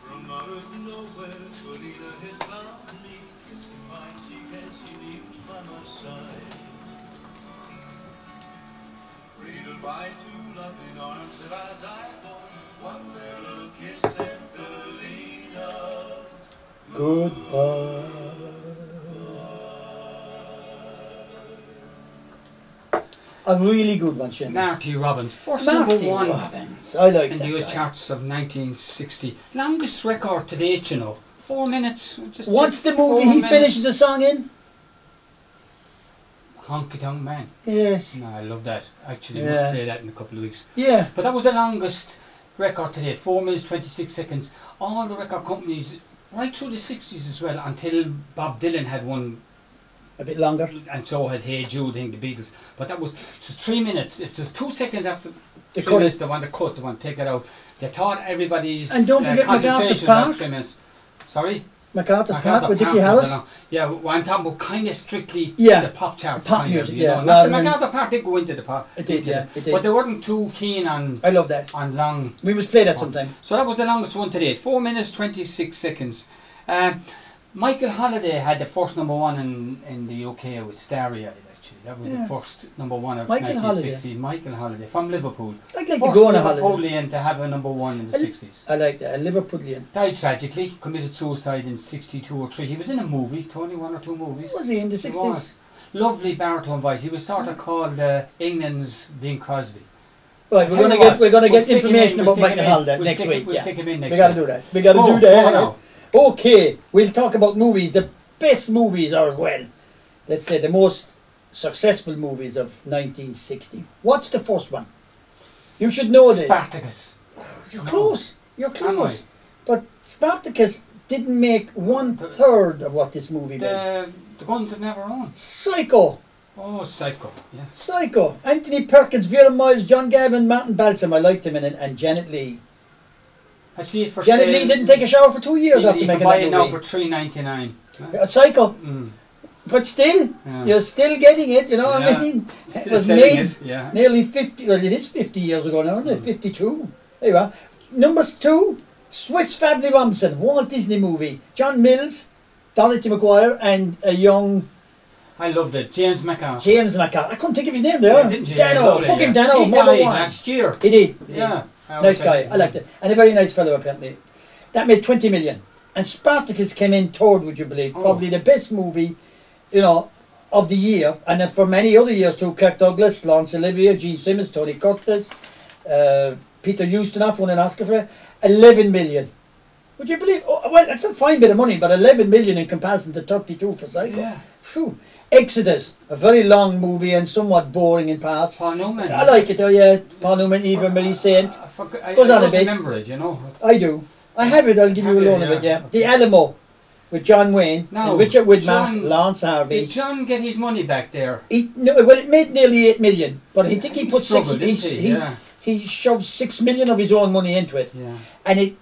From out of nowhere, Polina has found me, kissing my cheek and she kneels by my side. Cradled by two loving arms that I die for, one little kiss and Polina. Goodbye. A really good one, Seamus. Marty Robbins, first Marty number one Robbins. I like in that the US guy. charts of 1960. Longest record to date, you know. 4 minutes. Just What's the 4 movie he minutes. finishes the song in? Honky Tonk Man. Yes. No, I love that. Actually, Yeah. must play that in a couple of weeks. Yeah. But that was the longest record to date. 4 minutes 26 seconds. All the record companies, right through the 60s as well, until Bob Dylan had one. A bit longer. And so had Hey Jude, the Beatles. But that was just 3 minutes. If there's 2 seconds after They 3 cut minutes, it. they want to cut, they want to take it out. They thought everybody's And don't forget MacArthur's concentration Park. was 3 minutes. Sorry? MacArthur's Park with Dickie was Harris. along. Yeah, well, I'm talking about kind of strictly Yeah. the pop charts. Pop kind music, of, you yeah, know. rather Not than- the MacArthur Park did go into the pop. It did, yeah, it did. But they weren't too keen on I love that. long. We must play that sometime. So that was the longest one to date. 4 minutes 26 seconds. Michael Holiday had the first number one in the UK with Starry Eyed, actually. That was the first number one of Michael 1960. Michael Holiday from Liverpool. I'd like to First go on a holiday. Liverpoolian to have a number one in the 60s. I like that. A Liverpoolian. Died tragically, committed suicide in 62 or 3. He was in a movie, only 1 or 2 movies. Was he in the He 60s? was. Lovely baritone voice. He was sort of called England's Bing Crosby. Right, we're gonna get information about Michael Holiday next week. We'll Yeah, stick him in next we gotta week. do that. We gotta do Go that. now. Okay, we'll talk about movies. The best movies, or well, let's say the most successful movies of 1960. What's the first one? You should know this. Spartacus. You're No. close. You're Am close. I? But Spartacus didn't make 1/3 of what this movie made. The Guns of Never Own. Psycho. Oh, Psycho. Yeah. Psycho. Anthony Perkins, Vera Miles, John Gavin, Martin Balsam. I liked him in it, and Janet Leigh. I see it for Janet sale. Leigh didn't take a shower for 2 years after You making can buy that it now movie. for $3.99. Psycho. Mm. But still, Yeah. you're still getting it, you know what I Yeah. mean? It Still was selling made it, yeah. nearly 50, well it is 50 years ago now, isn't it? 52. There you are. Number 2, Swiss Family Robinson, Walt Disney movie. John Mills, Dorothy McGuire, and a young I loved it. James McArthur. James McArthur. I couldn't think of his name there. Yeah, didn't you? Yeah, Dano, lovely, fucking yeah. Dano, He Mother died One. last year. He did. Yeah. Nice guy, I liked it. And a very nice fellow apparently. That made 20 million. And Spartacus came in third, would you believe? Oh. Probably the best movie, you know, of the year. And then for many other years too, Kirk Douglas, Laurence Olivier, Gene Simmons, Tony Curtis, Peter Ustinov won an Oscar for it. 11 million. Would you believe? Oh, well, that's a fine bit of money, but 11 million in comparison to 32 for Psycho. Yeah. Phew. Exodus, a very long movie and somewhat boring in parts. Paul Newman. I like it, oh yeah. Paul Newman, Eva Marie Saint. I Goes on a don't bit. remember it, you know. I do. I have it, I'll give you a Have loan you? of it, Yeah. yeah. The Alamo with John Wayne, Now, and Richard Widmark, John- Lawrence Harvey. Did John get his money back there? Well, it made nearly 8 million, but I think he put struggled, didn't he? Yeah. he shoved 6 million of his own money into it. Yeah. And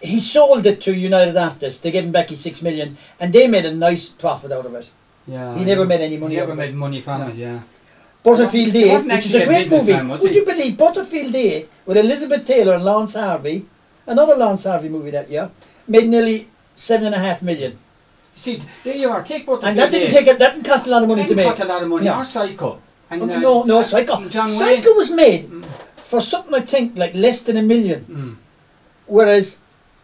he sold it to United Artists. They gave him back his 6 million, and they made a nice profit out of it. Yeah. He never made any money He out never of made it. money from No. it, yeah. Butterfield He 8, wasn't which is actually a a great movie. businessman, was Would he? you believe Butterfield 8 with Elizabeth Taylor and Lawrence Harvey, another Lawrence Harvey movie that year, made nearly 7.5 million. See, there you are. Take Butterfield. And that didn't cost a lot of money to Didn't make. cost a lot of money. No. Or Psycho. And, No, Psycho. John Psycho Wayne. was made for something I think like less than $1 million. Mm. Whereas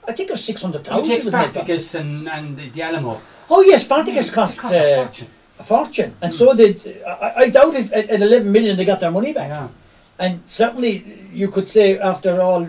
I think it was 600,000. You take it was made for. Spartacus and the Alamo. Oh yes, Spartacus cost Cost a fortune. a fortune, and so did. I doubt if at 11 million they got their money back. Yeah. And certainly you could say after all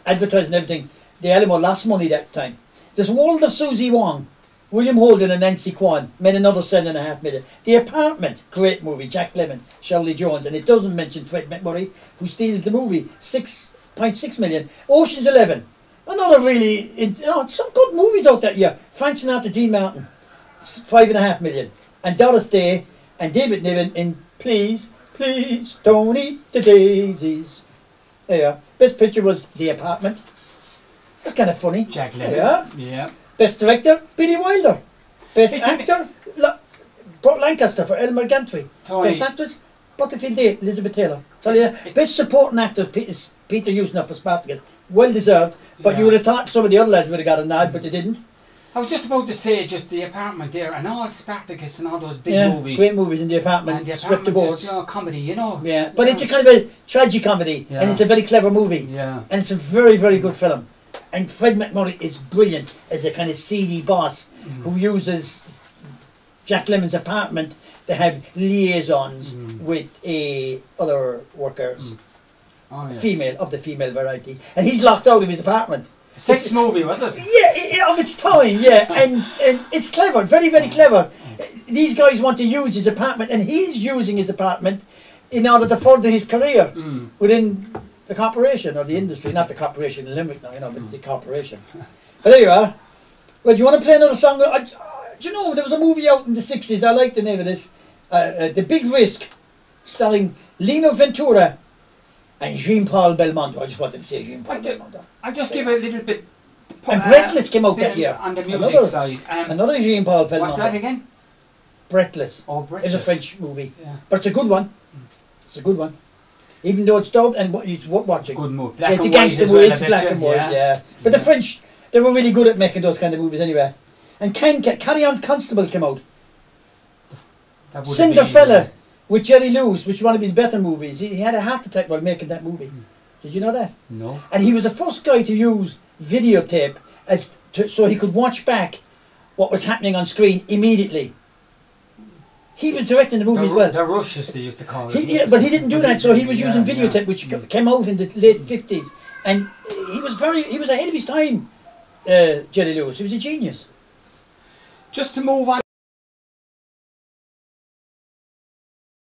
advertising and everything, the Alamo lost money that time. There's World of Susie Wong, William Holden and Nancy Kwan made another 7.5 million. The Apartment, great movie, Jack Lemmon, Shirley Jones, and it doesn't mention Fred McMurray, who steals the movie, 6.6 million. Ocean's 11, another really, some good movies out that year. Frank Sinatra, Dean Martin, 5.5 million. And Doris Day and David Niven in Please, Please Don't Eat the Daisies. There you are. Best picture was The Apartment. That's kind of funny. Jack There you Lemmon. are. Yeah. Best director, Billy Wilder. Best Hey, tell me- actor, Burt Lancaster for Elmer Gantry. Tony. Best actress, Butterfield Day, Elizabeth Taylor. So yeah, best supporting actor is Peter Ustinov for Spartacus. Well deserved, but you would have thought some of the other lads would have got a nod, but they didn't. I was just about to say, just The Apartment there, and all Spartacus and all those big movies. Great movies in The Apartment. And The Swept the Apartment boards. is comedy, you know. Yeah, but it's a kind of a tragic comedy, and it's a very clever movie. Yeah. And it's a very, very good film. And Fred McMurray is brilliant as a kind of seedy boss who uses Jack Lemmon's apartment to have liaisons with other workers, female of the female variety, and he's locked out of his apartment. Sex movie, was it? Yeah, of its time, yeah, and it's clever, very, very clever. These guys want to use his apartment, and he's using his apartment in order to further his career within the corporation or the industry, not the corporation in Limerick now, you know, but the corporation. But there you are. Well, do you want to play another song? Do you know, there was a movie out in the 60s, I like the name of this, The Big Risk, starring Lino Ventura and Jean-Paul Belmondo. I just wanted to say Jean-Paul Belmondo. I'll just give a little bit... And Breathless came out that year. On the music side. Another Jean-Paul Belmondo. What's that again? Breathless. Oh, Breathless. It's a French movie. Yeah. But it's a good one. It's a good one. Even though it's dubbed and it's worth watching. Good movie. It's a gangster movie, it's black and white, yeah. But the French, they were really good at making those kind of movies anyway. And Carry On Constable came out. Cinderfella with Jerry Lewis, which is one of his better movies. He had a heart attack while making that movie. Did you know that? No. And he was the first guy to use videotape so he could watch back what was happening on screen immediately. He was directing the movie as well. The rushes they used to call it. Yeah, but he didn't do that, so he was using videotape, which came out in the late 50s. And he was ahead of his time, Jerry Lewis. He was a genius. Just to move on.